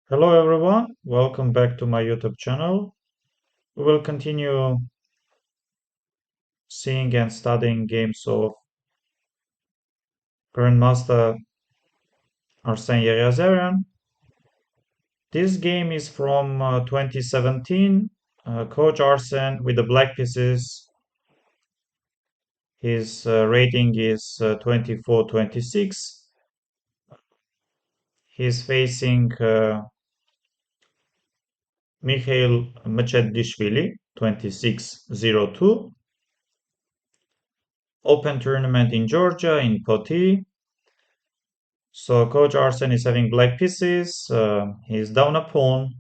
Hello everyone, welcome back to my YouTube channel. We will continue seeing and studying games of Grandmaster Arsen Yegiazarian. This game is from 2017. Coach Arsen with the black pieces. His rating is 24-26. He's facing Mikhail Mchedishvili, 26-02. Open tournament in Georgia, in Poti. So Coach Arsen is having black pieces. He's down a pawn,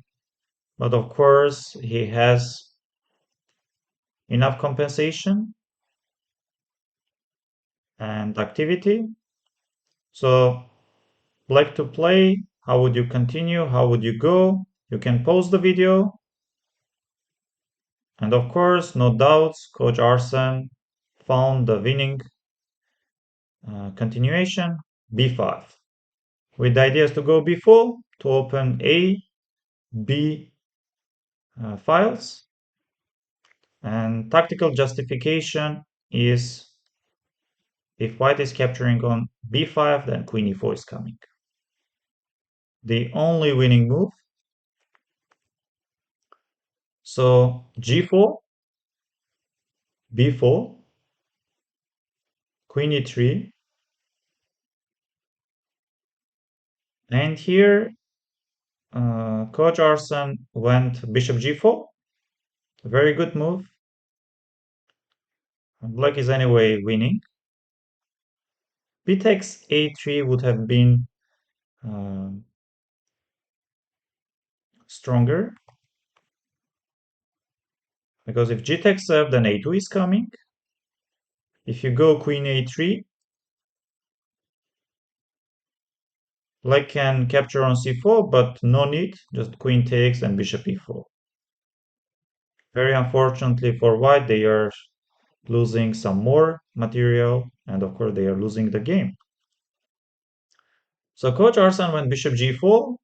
but of course he has enough compensation and activity. So black to play. How would you continue? How would you go? You can pause the video. And of course, no doubts, Coach Arsen found the winning continuation, b5. With the ideas to go b4, to open A, B files. And tactical justification is if white is capturing on b5, then queen e4 is coming. The only winning move. So g4, b4, queen e3. And here, Coach Arsen went bishop g4. A very good move. Black is anyway winning. B takes a3 would have been stronger. Because if g takes f, then a2 is coming. If you go queen a3, black can capture on c4, but no need, just queen takes and bishop e4. Very unfortunately for white, they are losing some more material, and of course they are losing the game. So Coach Arsen went bishop g4.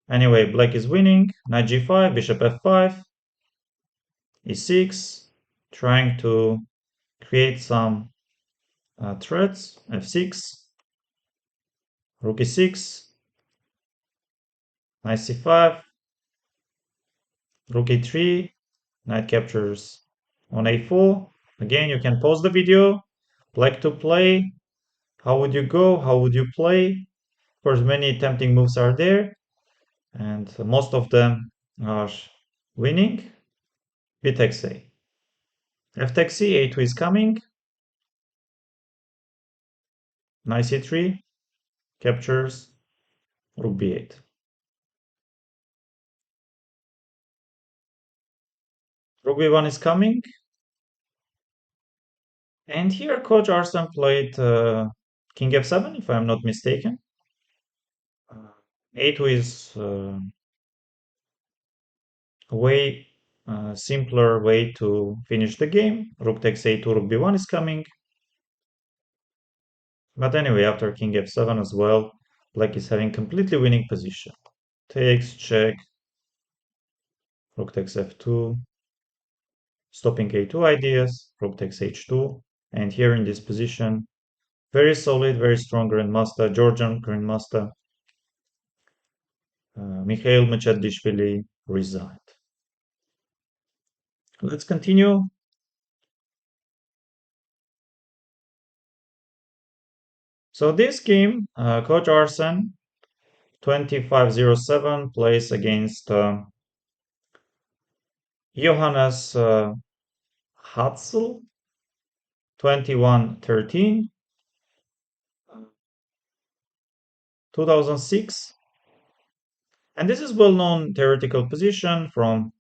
Anyway, black is winning. Knight g5, bishop f5, e6, trying to create some threats. f6, rook e6, knight c5, rook e3, knight captures on a4. Again, you can pause the video. Black to play. How would you go? How would you play? Of course, many tempting moves are there, and most of them are winning. B takes A. F takes C, A2 is coming. Knight C3 captures rook B8. Rook B1 is coming. And here Coach Arsen played King F7, if I'm not mistaken. A2 is a way simpler way to finish the game. Rook takes a2, rook b1 is coming. But anyway, after king f7 as well, black is having completely winning position. Takes, check, rook takes f2, stopping a2 ideas, rook takes h2. And here in this position, very solid, very strong Grandmaster, Georgian Grandmaster, Mikhail Mchedishvili resigned. Let's continue. So this game, Coach Arsen, 2507, plays against Johannes Hatzel, 2113, 2006. And this is well-known theoretical position from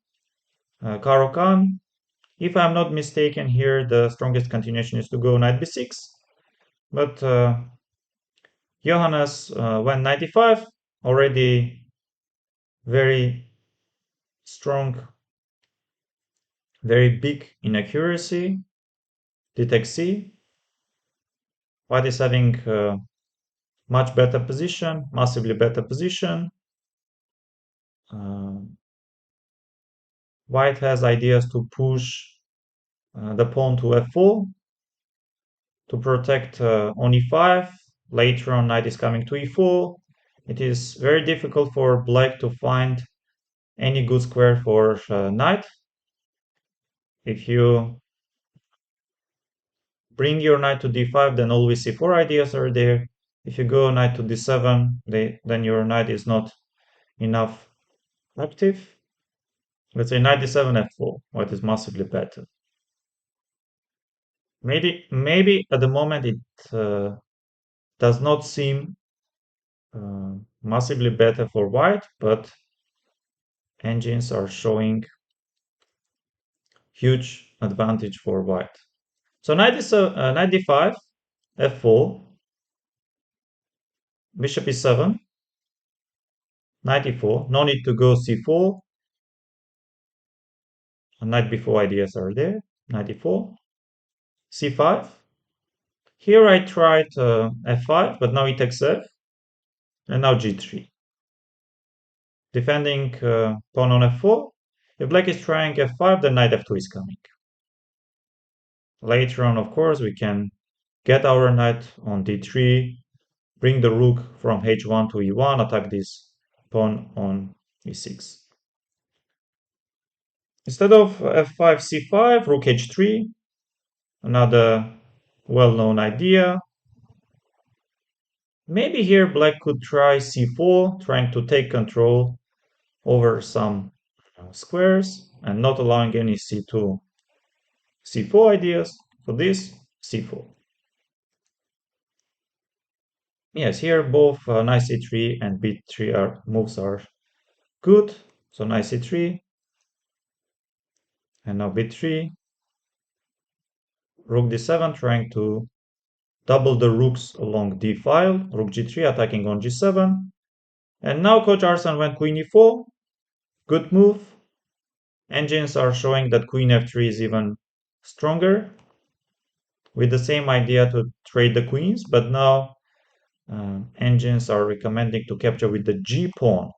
Karo Khan. If I'm not mistaken here, the strongest continuation is to go knight b6. But Johannes went 95, already very strong, very big inaccuracy. D takes C. White is having much better position, massively better position. White has ideas to push the pawn to f4 to protect on e5. Later on, knight is coming to e4. It is very difficult for black to find any good square for knight. If you bring your knight to d5, then always c4 ideas are there. If you go knight to d7, then your knight is not enough active. Let's say knight d7 f4, what is massively better. Maybe at the moment it does not seem massively better for white, but engines are showing huge advantage for white. So knight d5, f4, bishop e7, knight e4, no need to go c4, knight b4 ideas are there, knight e4, c5. Here I tried f5, but now it takes f, and now g3. Defending pawn on f4. If black is trying f5, then knight f2 is coming. Later on, of course, we can get our knight on d3, bring the rook from h1 to e1, attack this pawn on e6. Instead of f5, c5, rook h3, another well-known idea. Maybe here black could try c4, trying to take control over some squares and not allowing any c2, c4 ideas. For this, c4. Yes, here both knight c3 and b3 moves are good. So knight c3, and now b3, rook d7, trying to double the rooks along d file, rook g3 attacking on g7, and now coach Arsen went queen e4, good move. Engines are showing that queen f3 is even stronger, with the same idea to trade the queens, but now engines are recommending to capture with the g pawn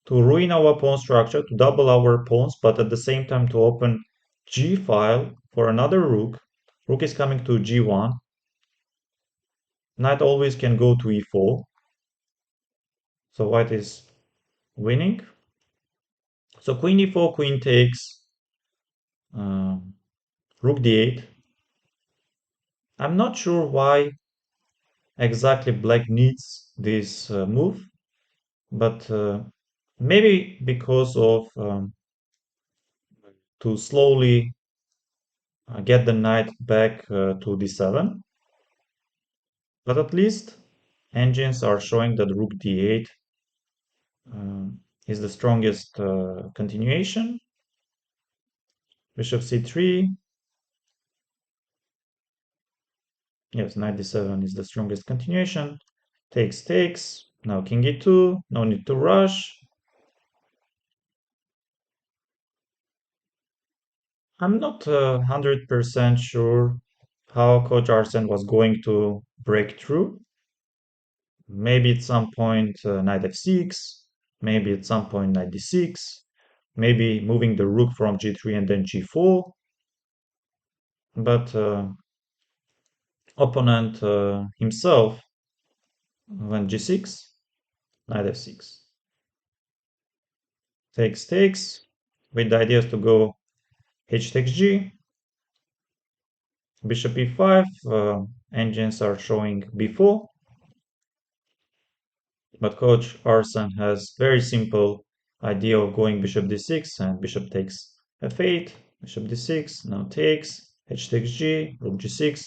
to ruin our pawn structure, to double our pawns, but at the same time to open g file for another rook. Rook is coming to g1. Knight always can go to e4. So white is winning. So queen e4, queen takes, rook d8. I'm not sure why exactly black needs this move, but maybe because of to slowly get the knight back to d7. But at least engines are showing that rook d8 is the strongest continuation. Bishop c3. Yes, knight d7 is the strongest continuation. Takes, takes. Now king e2. No need to rush. I'm not 100% sure how Coach Arsen was going to break through. Maybe at some point knight f6. Maybe at some point knight d6. Maybe moving the rook from g3 and then g4. But opponent himself went g6, knight f6. Takes, takes, with the ideas to go h takes g, bishop e5, engines are showing b4, but coach Arsen has very simple idea of going bishop d6 and bishop takes f8, bishop d6, now takes, h takes g, rook g6,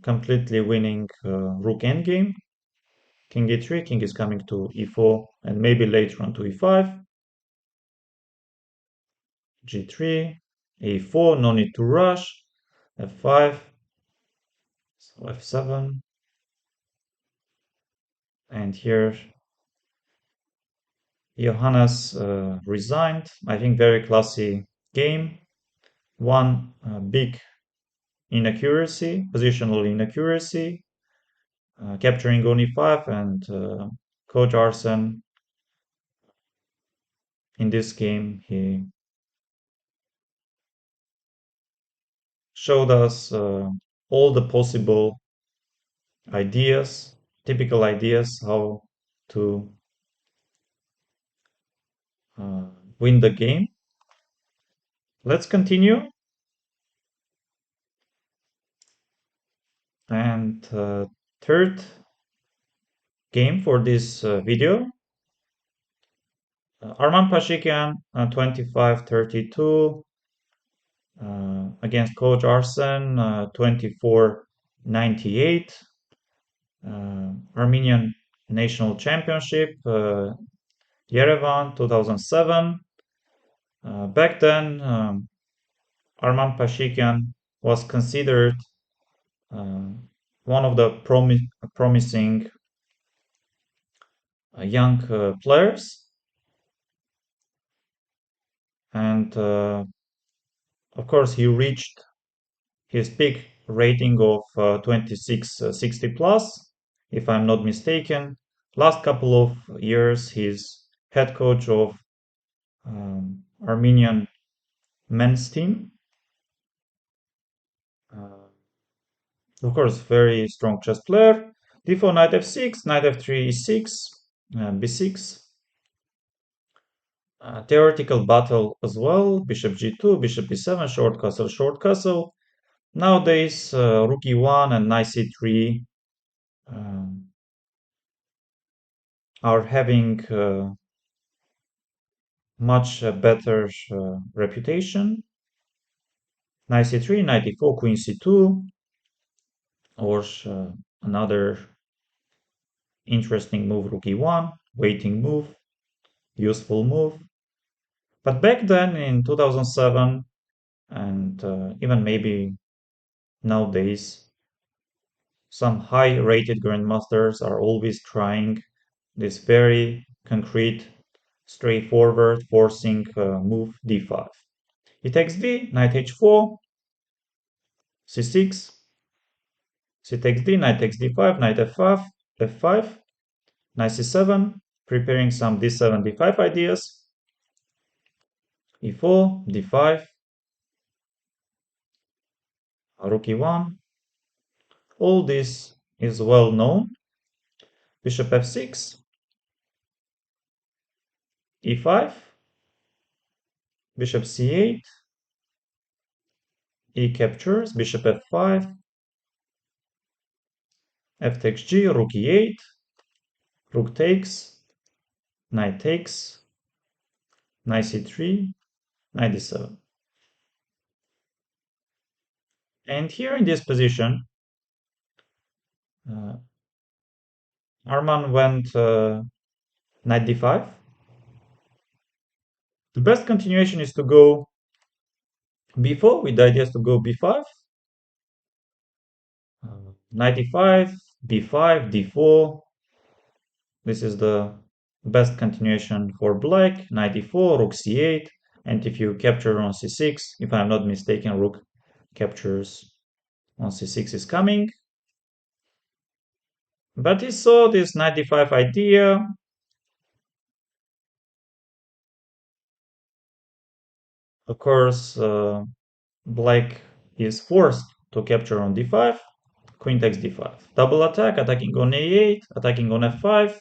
completely winning rook endgame. King e3, king is coming to e4, and maybe later on to e5. g3, a4, no need to rush, f5, so f7, and here Johannes resigned. I think very classy game. One big inaccuracy, positional inaccuracy, capturing on e5, and Coach Arsen in this game he showed us all the possible ideas, typical ideas, how to win the game. Let's continue. And third game for this video, Arman Pashikian, 25-32, against Coach Arsen, 24-98. Armenian National Championship, Yerevan, 2007. Back then, Arman Pashikian was considered one of the promising young players, and of course he reached his peak rating of 2660 plus, if I'm not mistaken. Last couple of years he's head coach of Armenian men's team. Of course, very strong chess player. D4, knight f6, knight f3, e6, b6. Theoretical battle as well. Bishop g2, bishop b7, short castle, short castle. Nowadays, rook e1 and knight c3 are having much better reputation. Knight c3, knight e4, queen c2, or another interesting move, rook e1, waiting move, useful move. But back then in 2007, and even maybe nowadays, some high-rated grandmasters are always trying this very concrete, straightforward, forcing move d5. He takes d, knight h4, c6, c takes d, knight takes d5, knight f5, f5, knight c7, preparing some d7, d5 ideas, e4, d5, rook e1. All this is well known. Bishop f6, e5, bishop c8, e captures, bishop f5, f takes g, rook e8, rook takes, knight takes, knight c3, knight d7. And here in this position, Arman went knight d5. The best continuation is to go b4, with the idea is to go b5, knight d5, b5, d4. This is the best continuation for black. Knight d4, rook c8, and if you capture on c6, if I'm not mistaken, rook captures on c6 is coming. But he saw this knight d5 idea. Of course, black is forced to capture on d5, queen takes d5. Double attack, attacking on a8, attacking on f5.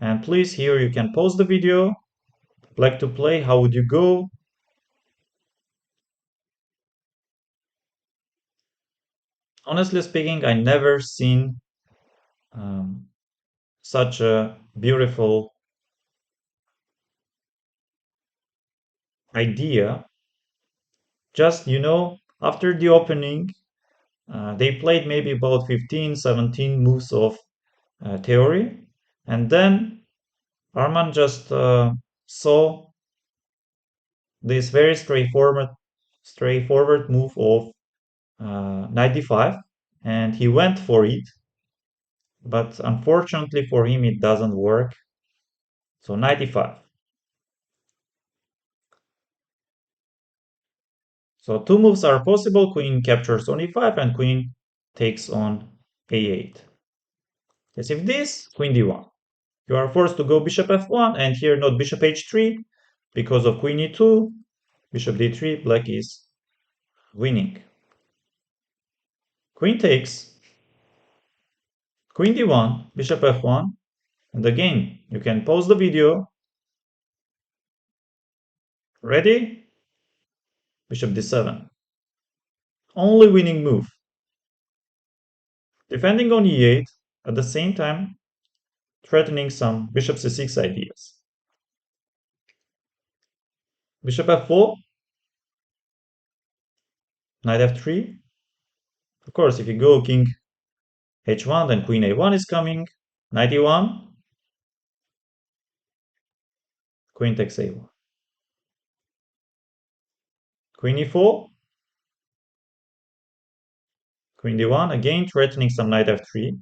And please, here you can pause the video. Black to play, how would you go? Honestly speaking, I never seen such a beautiful idea. Just, after the opening, they played maybe about 15, 17 moves of theory. And then Arman just saw this very straightforward move of knight d5, and he went for it. But unfortunately for him, it doesn't work. So knight d5. So two moves are possible. Queen captures on e5 and queen takes on a8. Let's see this, queen d1. You are forced to go bishop f1, and here not bishop h3, Because of queen e2, bishop d3, black is winning. Queen takes, queen d1, bishop f1, and again, you can pause the video. Ready? Bishop d7. Only winning move. Defending on e8, at the same time, threatening some bishop c6 ideas. Bishop f4, knight f3. Of course, if you go king h1, then queen a1 is coming. Knight e1, queen takes a1. Queen e4, queen d1, again threatening some knight f3.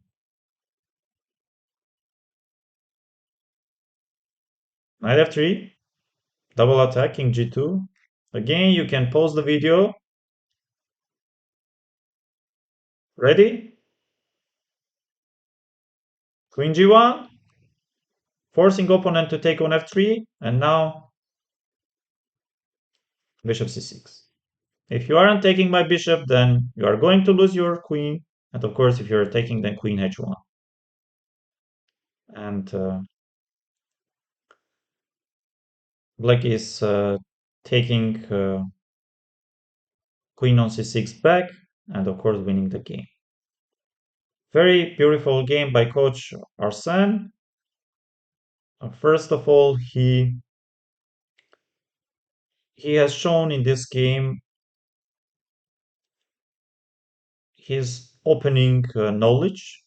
Knight f3, double attack, king g2. Again, you can pause the video. Ready? Queen g1, forcing opponent to take on f3, and now bishop c6. If you aren't taking my bishop, then you are going to lose your queen, and of course, if you're taking, then queen h1. And black is taking queen on c6 back, and of course winning the game. Very beautiful game by coach Arsen. First of all, he has shown in this game his opening knowledge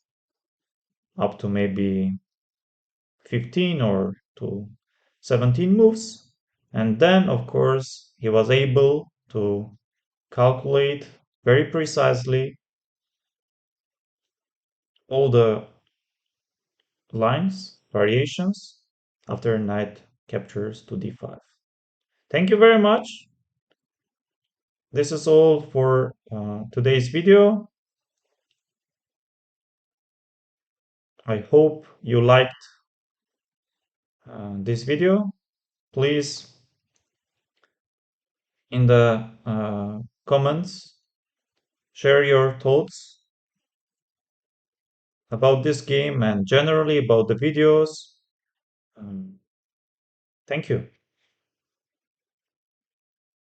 up to maybe 15 or to 17 moves, and then of course he was able to calculate very precisely all the lines, variations after knight captures to d5. Thank you very much. This is all for today's video. I hope you liked this video. Please, in the comments, share your thoughts about this game and generally about the videos. Thank you.